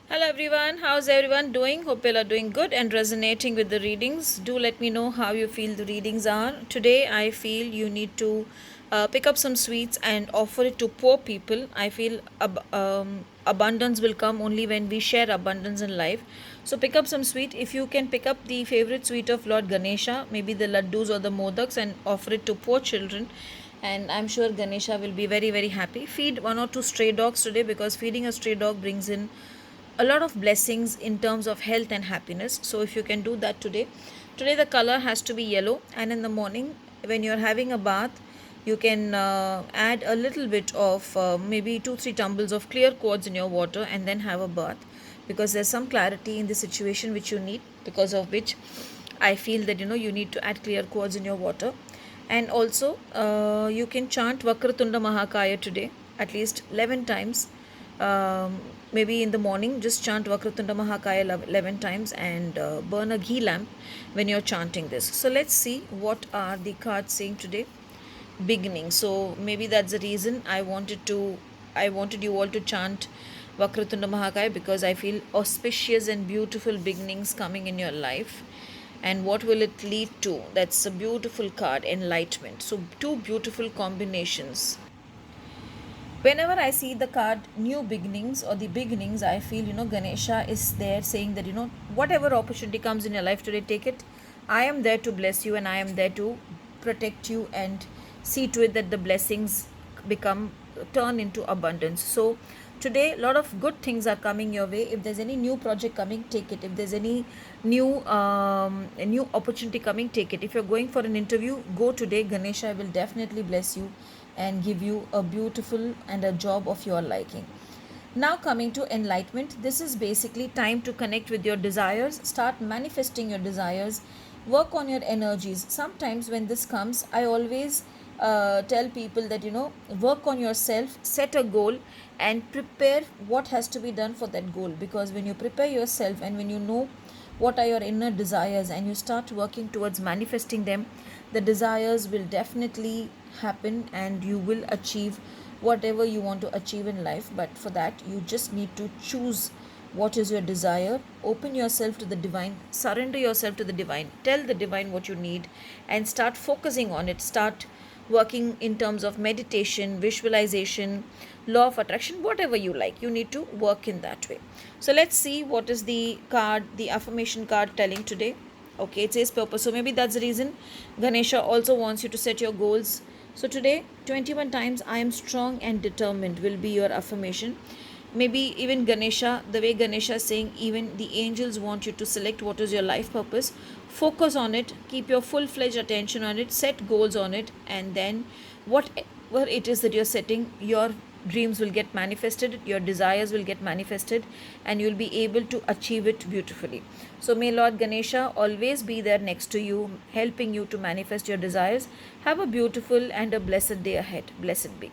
Hello everyone, how's everyone doing? Hope you are doing good and resonating with the readings. Do let me know how you feel the readings are. Today, I feel you need to pick up some sweets and offer it to poor people. I feel abundance will come only when we share abundance in life. So, pick up some sweet. If you can pick up the favorite sweet of Lord Ganesha, maybe the laddus or the modaks, and offer it to poor children, and I'm sure Ganesha will be very happy. Feed one or two stray dogs today, because feeding a stray dog brings in a lot of blessings in terms of health and happiness. So if you can do that today the color has to be yellow, and in the morning when you're having a bath, you can add a little bit of maybe 2-3 tumbles of clear quartz in your water and then have a bath, because there's some clarity in the situation which you need, because of which I feel that you need to add clear quartz in your water. And also you can chant Vakratunda Mahakaya today at least 11 times. Maybe in the morning, just chant Vakratunda Mahakaya 11 times, and burn a ghee lamp when you're chanting this. So let's see what are the cards saying today. Beginning. So maybe that's the reason I wanted you all to chant Vakratunda Mahakaya, because I feel auspicious and beautiful beginnings coming in your life. And what will it lead to? That's a beautiful card, enlightenment. So two beautiful combinations. Whenever I see the card new beginnings or the beginnings, I feel Ganesha is there saying that whatever opportunity comes in your life today, take it. I am there to bless you, and I am there to protect you and see to it that the blessings become turn into abundance. So today a lot of good things are coming your way. If there's any new project coming, take it. If there's any new opportunity coming, take it. If you're going for an interview, go today. Ganesha will definitely bless you and give you a beautiful and a job of your liking. Now, coming to enlightenment, this is basically time to connect with your desires, start manifesting your desires, work on your energies. Sometimes, when this comes, I always tell people that work on yourself, set a goal, and prepare what has to be done for that goal. Because when you prepare yourself and when you know what are your inner desires and you start working towards manifesting them, the desires will definitely happen and you will achieve whatever you want to achieve in life. But for that, you just need to choose what is your desire, open yourself to the divine, surrender yourself to the divine, tell the divine what you need, and start focusing on it. Start working in terms of meditation, visualization, law of attraction, whatever you like. You need to work in that way. So let's see what is the card, the affirmation card telling today. Okay, it says purpose. So maybe that's the reason Ganesha also wants you to set your goals. So today, 21 times I am strong and determined will be your affirmation. Maybe even Ganesha, the way Ganesha is saying, even the angels want you to select what is your life purpose. Focus on it, keep your full-fledged attention on it, set goals on it, and then whatever it is that you're setting, your dreams will get manifested, your desires will get manifested, and you'll be able to achieve it beautifully. So may Lord Ganesha always be there next to you, helping you to manifest your desires. Have a beautiful and a blessed day ahead. Blessed be.